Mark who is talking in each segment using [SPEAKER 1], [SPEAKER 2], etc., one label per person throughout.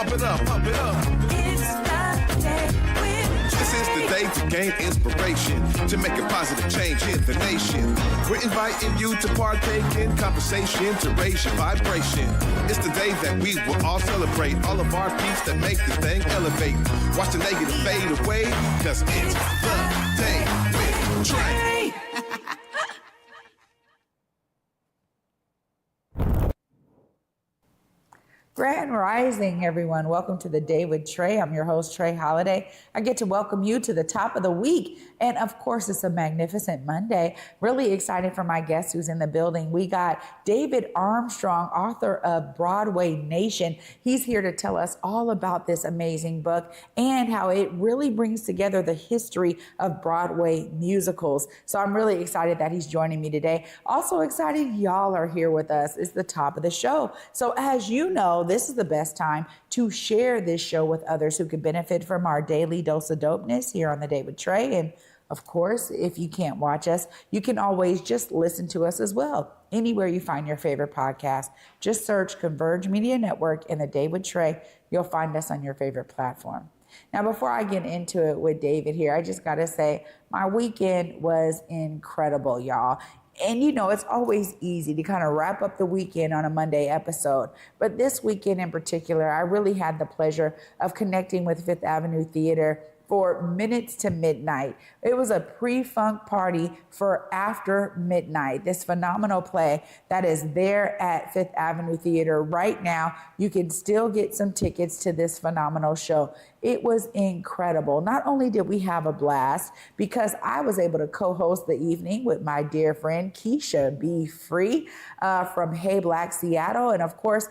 [SPEAKER 1] Pump it up, pump it up.
[SPEAKER 2] It's the day with
[SPEAKER 1] This is the day to gain inspiration, to make a positive change in the nation. We're inviting you to partake in conversation, to raise your vibration. It's the day that we will all celebrate all of our peace that make this thing elevate. Watch the negative fade away, cause it's the day with Trae.
[SPEAKER 3] Grand Rising, everyone. Welcome to the Day with Trae. I'm your host, Trae Holiday. I get to welcome you to the top of the week. And of course, it's a magnificent Monday. Really excited for my guest who's in the building. We got David Armstrong, author of Broadway Nation. He's here to tell us all about this amazing book and how it really brings together the history of Broadway musicals. So I'm really excited that he's joining me today. Also excited y'all are here with us. It's the top of the show. So as you know, this is the best time to share this show with others who could benefit from our daily dose of dopeness here on the Day with Trae. And of course, if you can't watch us, you can always just listen to us as well. Anywhere you find your favorite podcast, just search Converge Media Network and the Day with Trae. You'll find us on your favorite platform. Now, before I get into it with David here, I just got to say my weekend was incredible, y'all. And you know, it's always easy to kind of wrap up the weekend on a Monday episode. But this weekend in particular, I really had the pleasure of connecting with Fifth Avenue Theater for Minutes to Midnight. It was a pre-funk party for After Midnight, this phenomenal play that is there at Fifth Avenue Theater right now. You can still get some tickets to this phenomenal show. It was incredible. Not only did we have a blast, because I was able to co-host the evening with my dear friend Keisha B. Free from Hey Black Seattle, and of course,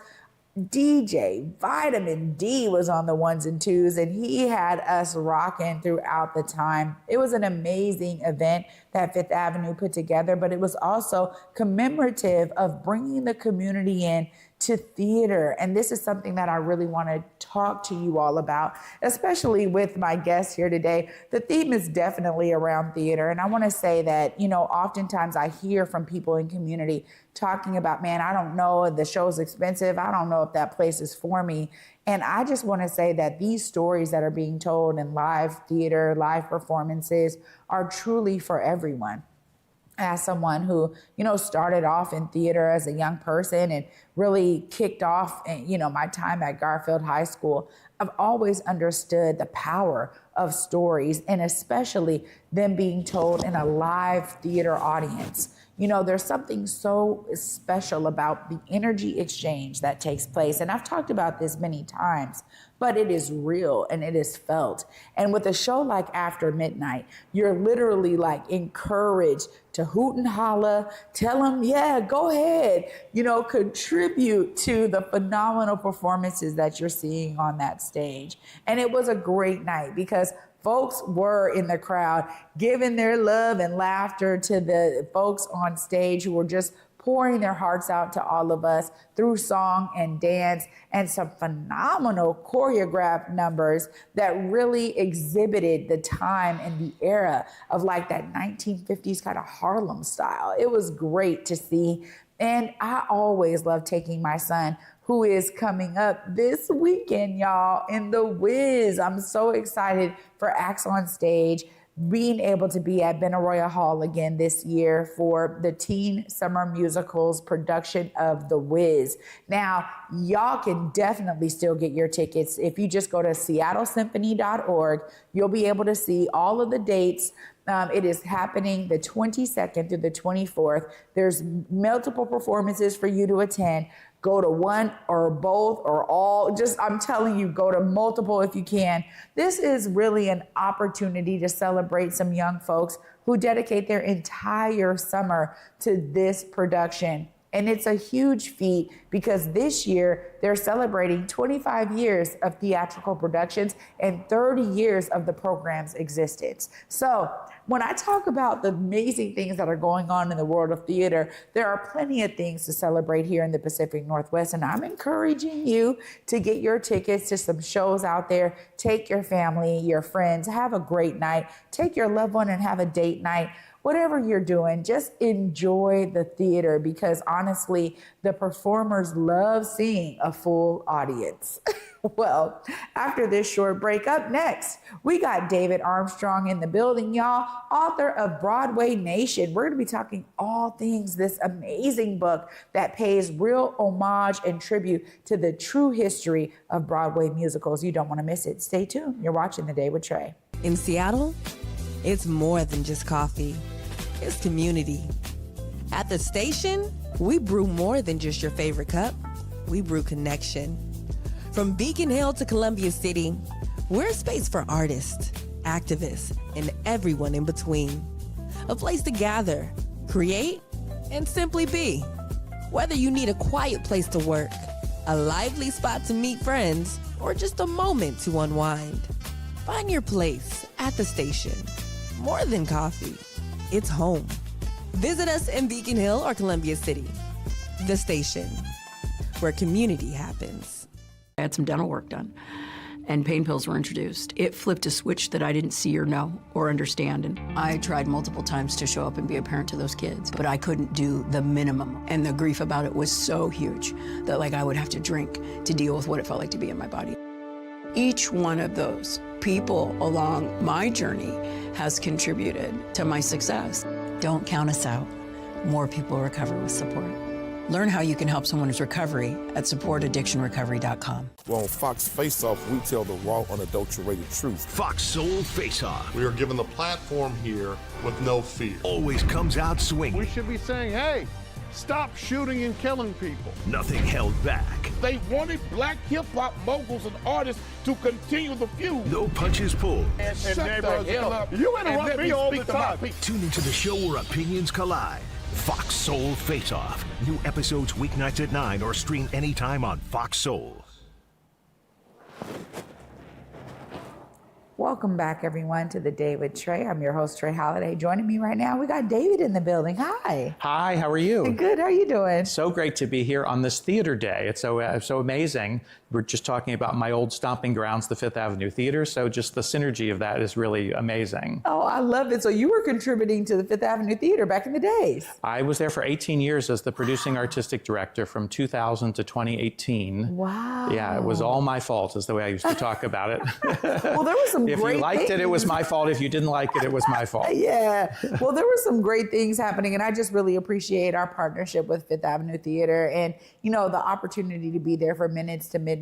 [SPEAKER 3] DJ Vitamin D was on the ones and twos, and he had us rocking throughout the time. It was an amazing event that Fifth Avenue put together, but it was also commemorative of bringing the community in to theater. And this is something that I really want to talk to you all about, especially with my guest here today. The theme is definitely around theater. And I want to say that, you know, oftentimes I hear from people in community talking about, man, I don't know, the show's expensive. I don't know if that place is for me. And I just want to say that these stories that are being told in live theater, live performances are truly for everyone. As someone who, you know, started off in theater as a young person and really kicked off, you know, my time at Garfield High School, I've always understood the power of stories, and especially them being told in a live theater audience. You know, there's something so special about the energy exchange that takes place. And I've talked about this many times, but it is real and it is felt. And with a show like After Midnight, you're literally like encouraged to hoot and holla, tell them, yeah, go ahead, you know, contribute to the phenomenal performances that you're seeing on that stage. And it was a great night because folks were in the crowd giving their love and laughter to the folks on stage who were just pouring their hearts out to all of us through song and dance and some phenomenal choreographed numbers that really exhibited the time and the era of like that 1950s kind of Harlem style. It was great to see. And I always love taking my son, who is coming up this weekend, y'all, in The Wiz. I'm so excited for Acts on Stage, being able to be at Benaroya Hall again this year for the Teen Summer Musicals production of The Wiz. Now, y'all can definitely still get your tickets. If you just go to seattlesymphony.org, you'll be able to see all of the dates. It is happening the 22nd through the 24th. There's multiple performances for you to attend. Go to one or both or all. Just, I'm telling you, go to multiple if you can. This is really an opportunity to celebrate some young folks who dedicate their entire summer to this production. And it's a huge feat because this year they're celebrating 25 years of theatrical productions and 30 years of the program's existence. So when I talk about the amazing things that are going on in the world of theater, there are plenty of things to celebrate here in the Pacific Northwest. And I'm encouraging you to get your tickets to some shows out there. Take your family, your friends, have a great night. Take your loved one and have a date night. Whatever you're doing, just enjoy the theater because honestly, the performers love seeing a full audience. Well, after this short break, up next, we got David Armstrong in the building, y'all, author of Broadway Nation. We're going to be talking all things this amazing book that pays real homage and tribute to the true history of Broadway musicals. You don't want to miss it. Stay tuned. You're watching The Day with Trae.
[SPEAKER 4] In Seattle, it's more than just coffee. It's community. At the station, we brew more than just your favorite cup. We brew connection. From Beacon Hill to Columbia City, we're a space for artists, activists, and everyone in between. A place to gather, create, and simply be. Whether you need a quiet place to work, a lively spot to meet friends, or just a moment to unwind, find your place at the station. More than coffee, it's home. Visit us in Beacon Hill or Columbia City. The station, where community happens.
[SPEAKER 5] I had some dental work done, and pain pills were introduced. It flipped a switch that I didn't see or know or understand, and I tried multiple times to show up and be a parent to those kids, but I couldn't do the minimum, and the grief about it was so huge that I would have to drink to deal with what it felt like to be in my body. Each one of those people along my journey has contributed to my success. Don't count us out. More people recover with support. Learn how you can help someone's recovery at supportaddictionrecovery.com.
[SPEAKER 6] Well, on Fox Face Off, we tell the raw, unadulterated truth.
[SPEAKER 7] Fox Soul Face Off.
[SPEAKER 8] We are given the platform here with no fear.
[SPEAKER 7] Always comes out swinging.
[SPEAKER 8] We should be saying, hey, stop shooting and killing people.
[SPEAKER 7] Nothing held back.
[SPEAKER 8] They wanted black hip-hop moguls and artists to continue the feud.
[SPEAKER 7] No punches pulled.
[SPEAKER 8] And shut the hell up. You interrupt me all the time.
[SPEAKER 7] Tune into the show where opinions collide. Fox Soul Face Off. New episodes weeknights at 9 or stream anytime on Fox Soul.
[SPEAKER 3] Welcome back, everyone, to The Day with Trae. I'm your host, Trae Holiday. Joining me right now, we got David in the building. Hi.
[SPEAKER 9] Hi, how are you?
[SPEAKER 3] Good, how are you doing?
[SPEAKER 9] So great to be here on this theater day. It's so amazing. We're just talking about my old stomping grounds, the Fifth Avenue Theater, so just the synergy of that is really amazing.
[SPEAKER 3] Oh, I love it. So you were contributing to the Fifth Avenue Theater back in the days.
[SPEAKER 9] I was there for 18 years as the producing artistic director from 2000 to 2018.
[SPEAKER 3] Wow.
[SPEAKER 9] Yeah, it was all my fault is the way I used to talk about it.
[SPEAKER 3] Well, there was some
[SPEAKER 9] If
[SPEAKER 3] great
[SPEAKER 9] you liked
[SPEAKER 3] things.
[SPEAKER 9] it was my fault. If you didn't like it, it was my fault.
[SPEAKER 3] Yeah. Well, there were some great things happening, and I just really appreciate our partnership with Fifth Avenue Theater and, you know, the opportunity to be there for minutes to midnight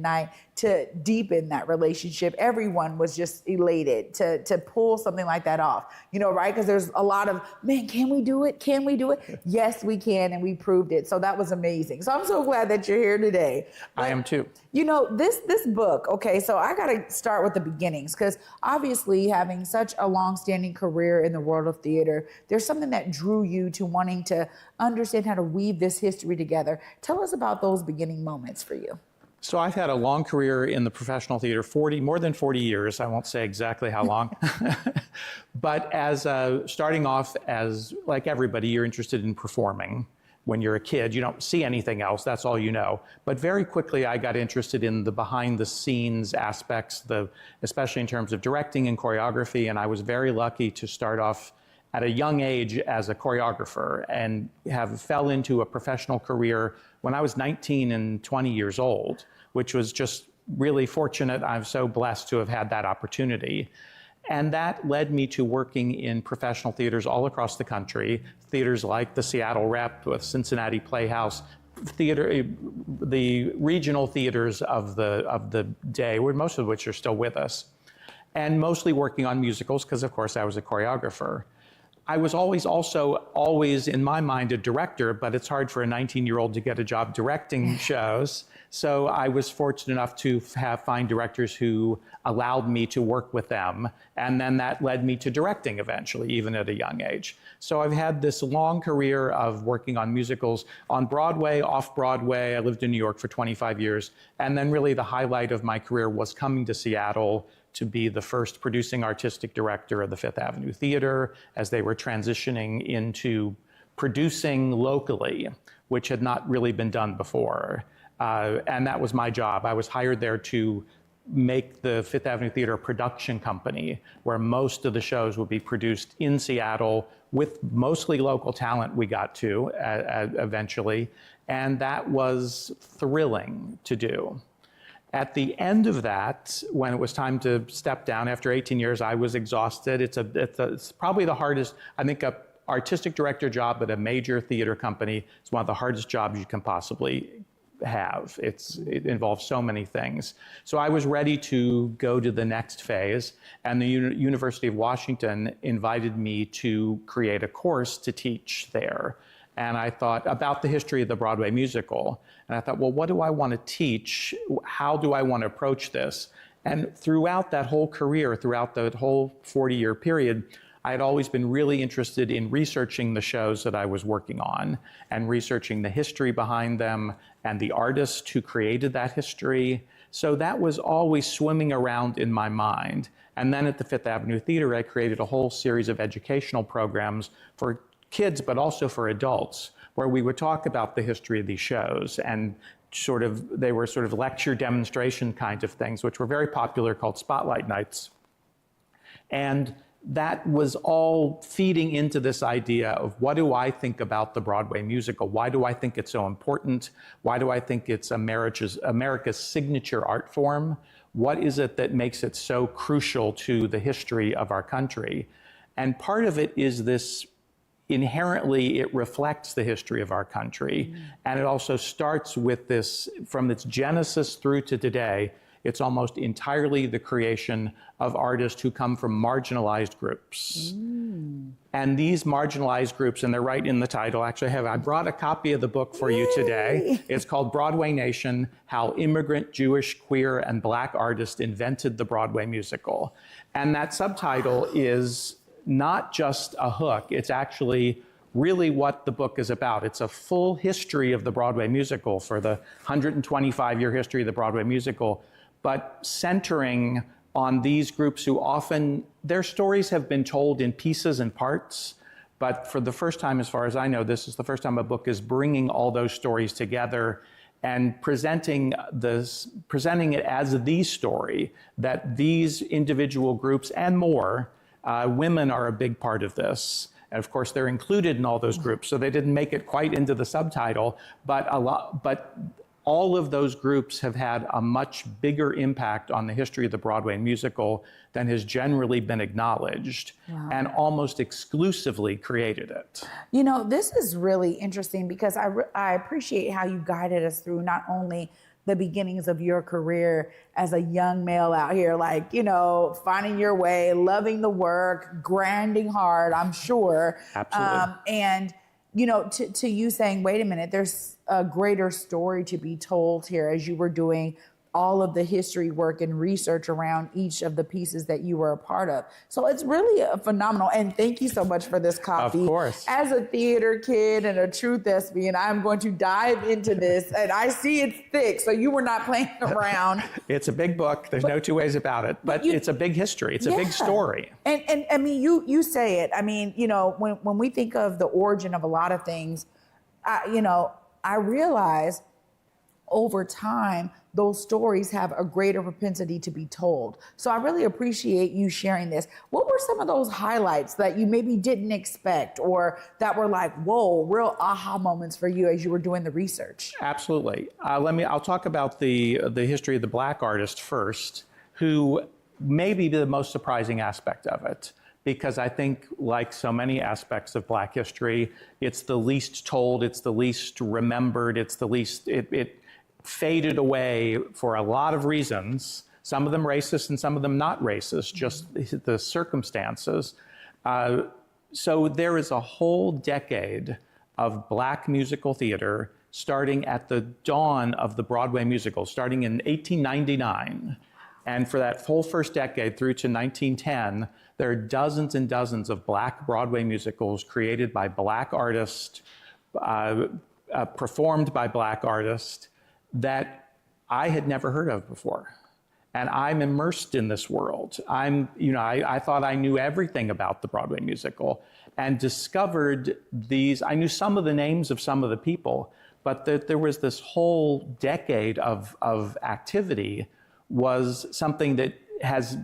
[SPEAKER 3] to deepen that relationship. Everyone was just elated to pull something like that off, you know, right? Because there's a lot of, man, can we do it? Can we do it? Yes, we can, and we proved it. So that was amazing. So I'm so glad that you're here today.
[SPEAKER 9] I am too.
[SPEAKER 3] You know, this book, okay, so I got to start with the beginnings because obviously having such a long-standing career in the world of theater, there's something that drew you to wanting to understand how to weave this history together. Tell us about those beginning moments for you.
[SPEAKER 9] So I've had a long career in the professional theater, more than 40 years. I won't say exactly how long. But as starting off as, like everybody, you're interested in performing. When you're a kid, you don't see anything else, that's all you know. But very quickly, I got interested in the behind the scenes aspects, especially in terms of directing and choreography, and I was very lucky to start off at a young age as a choreographer and fell into a professional career when I was 19 and 20 years old, which was just really fortunate. I'm so blessed to have had that opportunity. And that led me to working in professional theaters all across the country, theaters like the Seattle Rep, with Cincinnati Playhouse, the regional theaters of the day, most of which are still with us, and mostly working on musicals because, of course, I was a choreographer. I was always in my mind a director, but it's hard for a 19-year-old to get a job directing shows. So I was fortunate enough to find directors who allowed me to work with them. And then that led me to directing eventually, even at a young age. So I've had this long career of working on musicals on Broadway, off Broadway. I lived in New York for 25 years. And then really the highlight of my career was coming to Seattle to be the first producing artistic director of the Fifth Avenue Theater as they were transitioning into producing locally, which had not really been done before. And that was my job. I was hired there to make the Fifth Avenue Theater a production company where most of the shows would be produced in Seattle with mostly local talent we got to eventually. And that was thrilling to do. At the end of that, when it was time to step down after 18 years, I was exhausted. It's probably the hardest, I think, a artistic director job at a major theater company is one of the hardest jobs you can possibly have. It involves so many things. So I was ready to go to the next phase, and the University of Washington invited me to create a course to teach there. And I thought about the history of the Broadway musical. And I thought, well, what do I want to teach? How do I want to approach this? And throughout that whole career, throughout the whole 40-year period, I had always been really interested in researching the shows that I was working on and researching the history behind them and the artists who created that history. So that was always swimming around in my mind. And then at the Fifth Avenue Theater, I created a whole series of educational programs for kids, but also for adults, where we would talk about the history of these shows, and they were sort of lecture demonstration kinds of things, which were very popular, called Spotlight Nights. And that was all feeding into this idea of, what do I think about the Broadway musical? Why do I think it's so important? Why do I think it's America's signature art form? What is it that makes it so crucial to the history of our country? And part of it is this, inherently, it reflects the history of our country. And it also starts with this, from its genesis through to today, it's almost entirely the creation of artists who come from marginalized groups. And these marginalized groups, and they're right in the title, actually I brought a copy of the book for you today. It's called Broadway Nation: How Immigrant, Jewish, Queer, and Black Artists Invented the Broadway Musical. And that subtitle is not just a hook, it's actually really what the book is about. It's a full history of the Broadway musical, for the 125-year history of the Broadway musical, but centering on these groups who often, their stories have been told in pieces and parts, but for the first time, as far as I know, this is the first time a book is bringing all those stories together and presenting it as the story, that these individual groups and more, women are a big part of this. And of course, they're included in all those groups, so they didn't make it quite into the subtitle, but all of those groups have had a much bigger impact on the history of the Broadway musical than has generally been acknowledged, and almost exclusively created it.
[SPEAKER 3] You know, this is really interesting, because I appreciate how you guided us through not only the beginnings of your career as a young male out here, like, you know, finding your way, loving the work, grinding hard, I'm sure.
[SPEAKER 9] Absolutely.
[SPEAKER 3] And, you know, to you saying, wait a minute, there's a greater story to be told here, as you were doing all of the history work and research around each of the pieces that you were a part of. So it's really a phenomenal, and thank you so much for this copy.
[SPEAKER 9] Of course.
[SPEAKER 3] As a theater kid and a true thespian, I'm going to dive into this, and I see it's thick, so you were not playing around.
[SPEAKER 9] It's a big book, there's no two ways about it, but it's a big history, it's a big story.
[SPEAKER 3] And I mean, you say it, I mean, you know, when we think of the origin of a lot of things, I realize over time, those stories have a greater propensity to be told. So I really appreciate you sharing this. What were some of those highlights that you maybe didn't expect, or that were like, whoa, real aha moments for you as you were doing the research?
[SPEAKER 9] Absolutely. I'll talk about the history of the Black artist first, who may be the most surprising aspect of it. Because I think, like so many aspects of Black history, it's the least told, it's the least remembered, it's the least, it faded away for a lot of reasons, some of them racist and some of them not racist, just the circumstances. So there is a whole decade of Black musical theater starting at the dawn of the Broadway musical, starting in 1899. And for that whole first decade through to 1910, there are dozens and dozens of Black Broadway musicals created by Black artists, performed by Black artists, that I had never heard of before. And I'm immersed in this world. I thought I knew everything about the Broadway musical, and discovered these. I knew some of the names of some of the people, but there was this whole decade of activity was something that has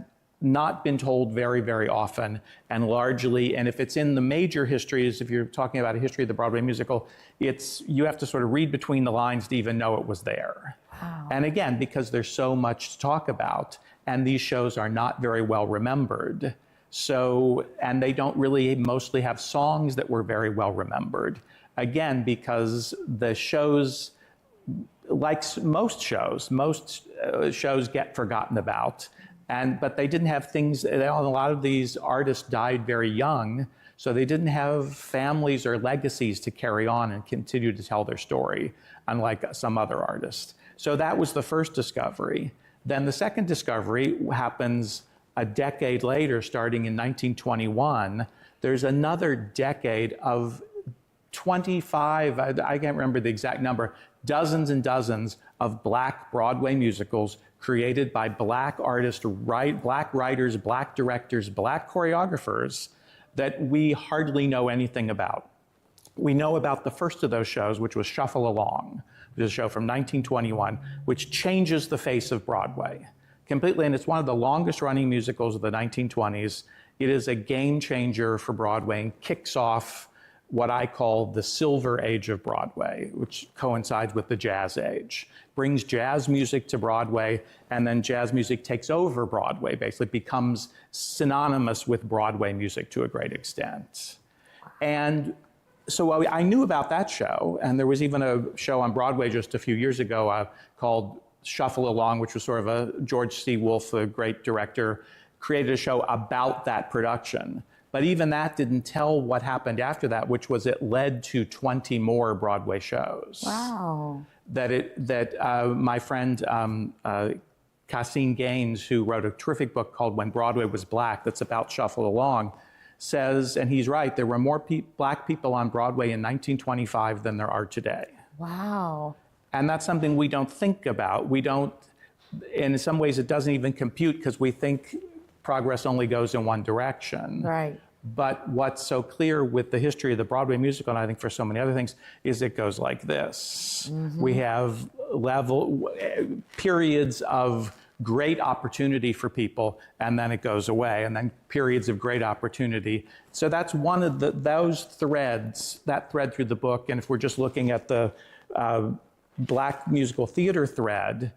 [SPEAKER 9] not been told very, very often, and largely, and if it's in the major histories, if you're talking about a history of the Broadway musical, you have to sort of read between the lines to even know it was there. Wow. And again, because there's so much to talk about, and these shows are not very well remembered. So, and they don't really mostly have songs that were very well remembered. Again, because the shows, like most shows get forgotten about. But they didn't have things, a lot of these artists died very young, so they didn't have families or legacies to carry on and continue to tell their story, unlike some other artists. So that was the first discovery. Then the second discovery happens a decade later, starting in 1921. There's another decade of 25, I can't remember the exact number, dozens and dozens of Black Broadway musicals created by Black artists, Black writers, Black directors, Black choreographers that we hardly know anything about. We know about the first of those shows, which was Shuffle Along, which is a show from 1921, which changes the face of Broadway completely, and it's one of the longest running musicals of the 1920s. It is a game changer for Broadway and kicks off what I call the Silver Age of Broadway, which coincides with the Jazz Age. Brings jazz music to Broadway, and then jazz music takes over Broadway, basically becomes synonymous with Broadway music to a great extent. And so I knew about that show, and there was even a show on Broadway just a few years ago called Shuffle Along, which was sort of a George C. Wolfe, a great director, created a show about that production. But even that didn't tell what happened after that, which was it led to 20 more Broadway shows.
[SPEAKER 3] Wow.
[SPEAKER 9] My friend Cassine Gaines, who wrote a terrific book called When Broadway Was Black, that's about Shuffle Along, says, and he's right, there were more Black people on Broadway in 1925 than there are today.
[SPEAKER 3] Wow.
[SPEAKER 9] And that's something we don't think about. We don't, in some ways it doesn't even compute because we think progress only goes in one direction.
[SPEAKER 3] Right.
[SPEAKER 9] But what's so clear with the history of the Broadway musical, and I think for so many other things, is it goes like this. Mm-hmm. We have periods of great opportunity for people, and then it goes away, and then periods of great opportunity. So that's one of those threads, that thread through the book. And if we're just looking at the Black musical theater thread,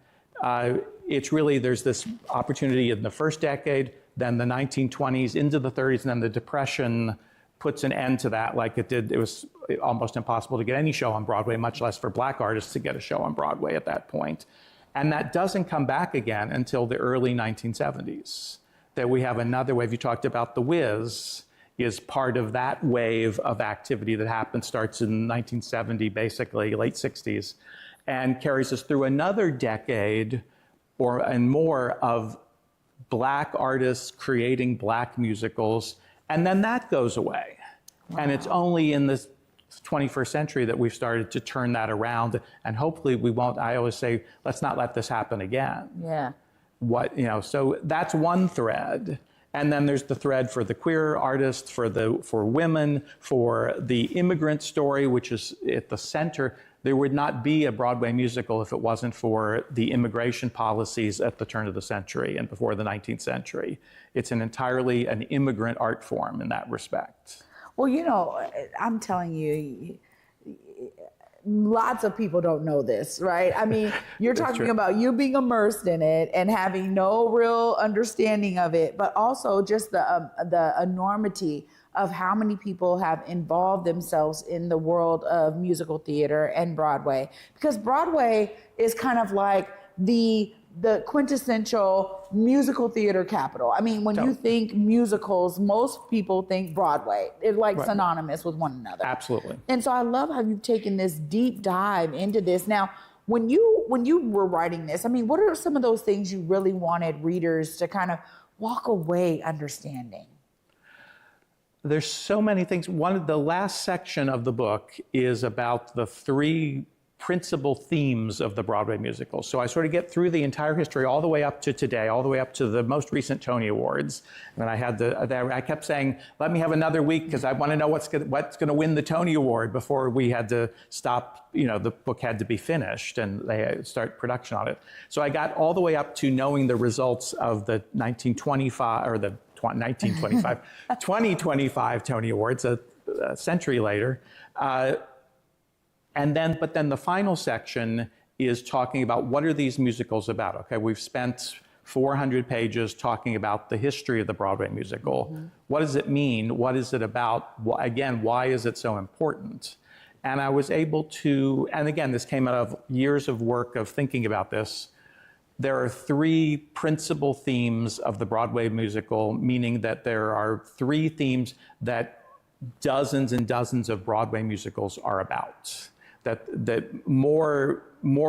[SPEAKER 9] it's really, there's this opportunity in the first decade, then the 1920s into the 30s, and then the Depression puts an end to that like it did. It was almost impossible to get any show on Broadway, much less for Black artists to get a show on Broadway at that point. And that doesn't come back again until the early 1970s. That we have another wave. You talked about The Wiz is part of that wave of activity that happened, starts in 1970, basically, late 60s, and carries us through another decade and more of Black artists creating Black musicals, and then that goes away. Wow. And it's only in the 21st century that we've started to turn that around, and hopefully we won't. I always say, let's not let this happen again.
[SPEAKER 3] Yeah.
[SPEAKER 9] So that's one thread. And then there's the thread for the queer artists, for women, for the immigrant story, which is at the center. There would not be a Broadway musical if it wasn't for the immigration policies at the turn of the century and before the 19th century. It's entirely an immigrant art form in that respect.
[SPEAKER 3] Well, I'm telling you, lots of people don't know this, right? I mean, you're talking about you being immersed in it and having no real understanding of it, but also just the enormity of how many people have involved themselves in the world of musical theater and Broadway. Because Broadway is kind of like the quintessential musical theater capital. I mean, when you think musicals, most people think Broadway. It's like synonymous with one another.
[SPEAKER 9] Absolutely.
[SPEAKER 3] And so I love how you've taken this deep dive into this. Now, when you were writing this, I mean, what are some of those things you really wanted readers to kind of walk away understanding?
[SPEAKER 9] There's so many things. The last section of the book is about the 3 principal themes of the Broadway musical. So I sort of get through the entire history all the way up to today, all the way up to the most recent Tony Awards. And I kept saying, let me have another week because I want to know what's going to win the Tony Award before we had to stop, the book had to be finished and they had to start production on it. So I got all the way up to knowing the results of the 2025 Tony Awards, a century later. But then the final section is talking about what are these musicals about? Okay, we've spent 400 pages talking about the history of the Broadway musical. Mm-hmm. What does it mean? What is it about? Again, why is it so important? And I was able to, and again, this came out of years of work of thinking about this. There are 3 principal themes of the Broadway musical, meaning that there are 3 themes that dozens and dozens of Broadway musicals are about. That more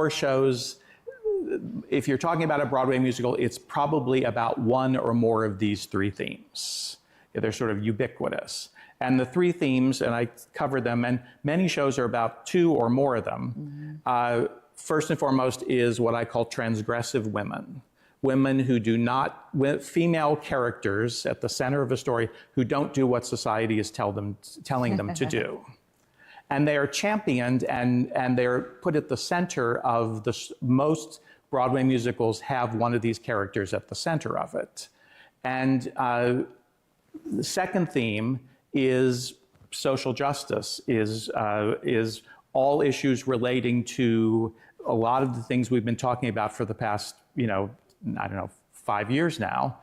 [SPEAKER 9] shows, if you're talking about a Broadway musical, it's probably about one or more of these 3 themes. They're sort of ubiquitous. And the 3 themes, and I covered them, and many shows are about 2 or more of them. Mm-hmm. First and foremost is what I call transgressive women. Women who do not, female characters at the center of a story who don't do what society is telling them to do. And they are championed and they're put at the center of most Broadway musicals have one of these characters at the center of it. And the second theme is social justice, is all issues relating to a lot of the things we've been talking about for the past, 5 years now.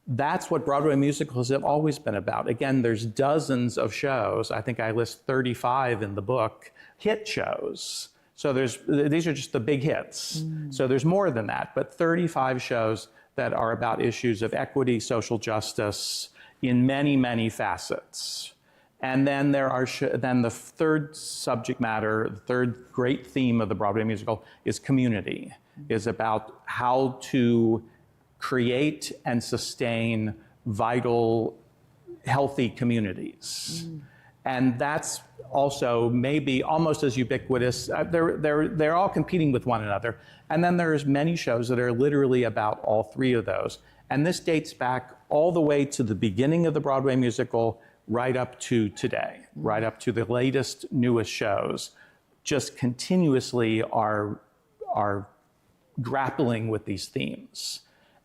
[SPEAKER 9] That's what Broadway musicals have always been about. Again, there's dozens of shows. I think I list 35 in the book, hit shows. So these are just the big hits. Mm. So there's more than that, but 35 shows that are about issues of equity, social justice in many, many facets. And then there are then the third subject matter, the third great theme of the Broadway musical is community, is about how to create and sustain vital, healthy communities. Mm. And that's also maybe almost as ubiquitous. They're all competing with one another. And then there's many shows that are literally about all 3 of those. And this dates back all the way to the beginning of the Broadway musical, right up to today, right up to the latest, newest shows, just continuously are grappling with these themes.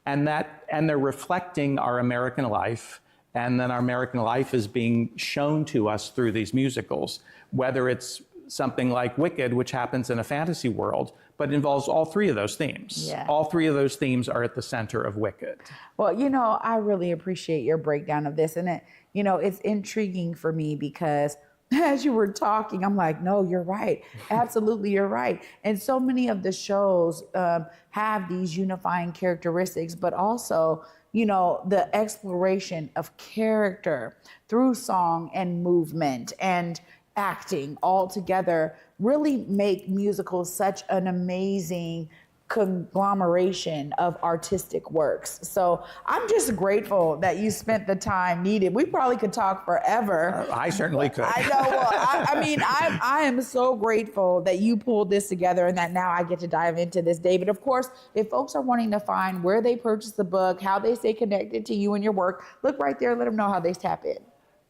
[SPEAKER 9] And they're reflecting our American life, and then our American life is being shown to us through these musicals, whether it's something like Wicked, which happens in a fantasy world, but involves all 3 of those themes. Yeah. All 3 of those themes are at the center of Wicked.
[SPEAKER 3] Well, I really appreciate your breakdown of this, and it's intriguing for me because as you were talking, I'm like, no, you're right. Absolutely, you're right. And so many of the shows have these unifying characteristics, but also, the exploration of character through song and movement and acting all together really make musicals such an amazing conglomeration of artistic works. So I'm just grateful that you spent the time needed. We probably could talk forever.
[SPEAKER 9] I certainly could.
[SPEAKER 3] I know. Well, I am so grateful that you pulled this together and that now I get to dive into this, David. Of course, if folks are wanting to find where they purchase the book, how they stay connected to you and your work, look right there, let them know how they tap in.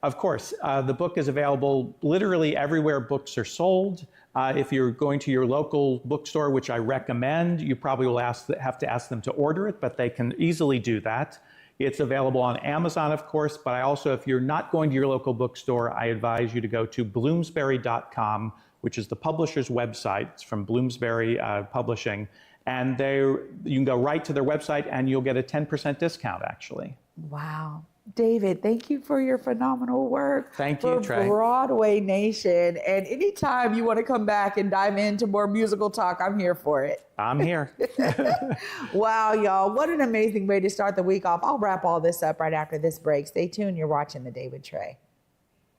[SPEAKER 9] Of course. The book is available literally everywhere books are sold. If you're going to your local bookstore, which I recommend, you probably will have to ask them to order it, but they can easily do that. It's available on Amazon, of course, but I also, if you're not going to your local bookstore, I advise you to go to bloomsbury.com, which is the publisher's website. It's from Bloomsbury Publishing. And you can go right to their website and you'll get a 10% discount, actually.
[SPEAKER 3] Wow. David, thank you for your phenomenal work.
[SPEAKER 9] Thank you,
[SPEAKER 3] for
[SPEAKER 9] Trae.
[SPEAKER 3] Broadway Nation. And anytime you want to come back and dive into more musical talk, I'm here for it.
[SPEAKER 9] I'm here.
[SPEAKER 3] Wow, y'all. What an amazing way to start the week off. I'll wrap all this up right after this break. Stay tuned. You're watching The Day with Trae.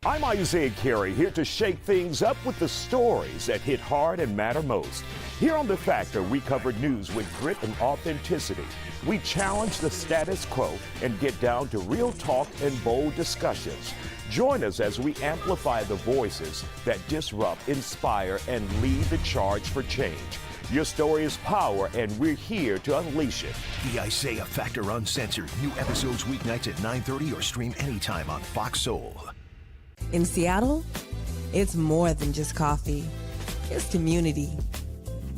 [SPEAKER 10] I'm Isaiah Carey, here to shake things up with the stories that hit hard and matter most. Here on The Factor, we cover news with grit and authenticity. We challenge the status quo and get down to real talk and bold discussions. Join us as we amplify the voices that disrupt, inspire, and lead the charge for change. Your story is power, and we're here to unleash it.
[SPEAKER 7] The Isaiah Factor Uncensored. New episodes weeknights at 9:30 or stream anytime on Fox Soul.
[SPEAKER 4] In Seattle, it's more than just coffee. It's community.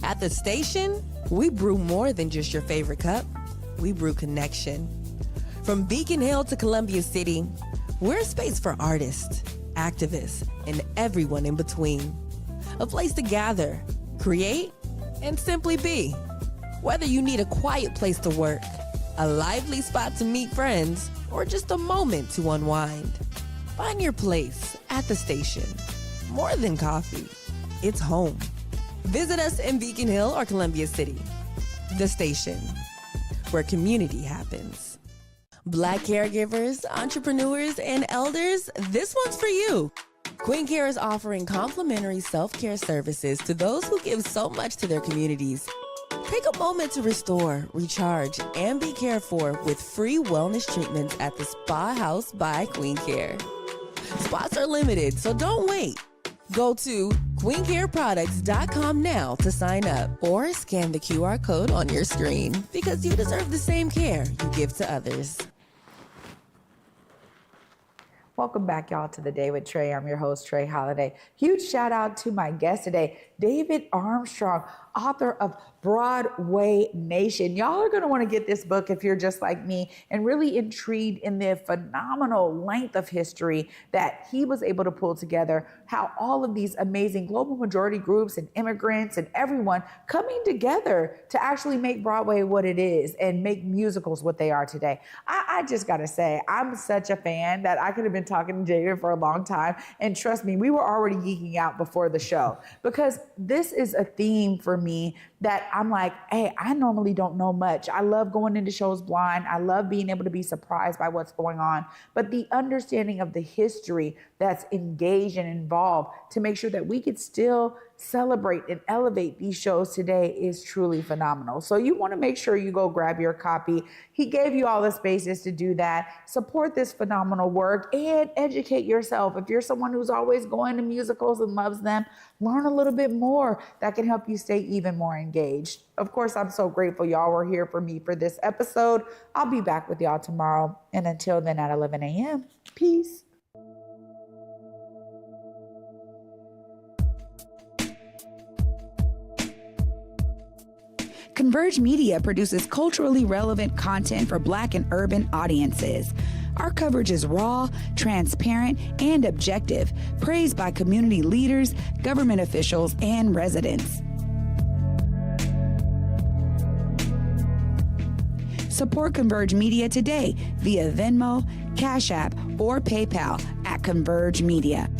[SPEAKER 4] At the station, we brew more than just your favorite cup. We brew connection. From Beacon Hill to Columbia City, we're a space for artists, activists, and everyone in between. A place to gather, create, and simply be. Whether you need a quiet place to work, a lively spot to meet friends, or just a moment to unwind, find your place at the station. More than coffee, it's home. Visit us in Beacon Hill or Columbia City. The station, where community happens. Black caregivers, entrepreneurs, and elders, this one's for you. Queen Care is offering complimentary self-care services to those who give so much to their communities. Take a moment to restore, recharge, and be cared for with free wellness treatments at the Spa House by Queen Care. Spots are limited, so don't wait. Go to queencareproducts.com now to sign up or scan the QR code on your screen because you deserve the same care you give to others.
[SPEAKER 3] Welcome back, y'all, to The Day with Trae. I'm your host, Trae Holiday. Huge shout out to my guest today, David Armstrong, author of Broadway Nation. Y'all are going to want to get this book if you're just like me and really intrigued in the phenomenal length of history that he was able to pull together, how all of these amazing global majority groups and immigrants and everyone coming together to actually make Broadway what it is and make musicals what they are today. I just got to say, I'm such a fan that I could have been talking to David for a long time. And trust me, we were already geeking out before the show because this is a theme for me that I'm like, hey, I normally don't know much. I love going into shows blind. I love being able to be surprised by what's going on. But the understanding of the history that's engaged and involved to make sure that we could still celebrate and elevate these shows today is truly phenomenal. So you want to make sure you go grab your copy. He gave you all the spaces to do that. Support this phenomenal work and educate yourself. If you're someone who's always going to musicals and loves them, learn a little bit more that can help you stay even more engaged. Of course, I'm so grateful y'all were here for me for this episode. I'll be back with y'all tomorrow. And until then at 11 a.m., peace. Converge Media produces culturally relevant content for Black and urban audiences. Our coverage is raw, transparent, and objective, praised by community leaders, government officials, and residents. Support Converge Media today via Venmo, Cash App, or PayPal at Converge Media.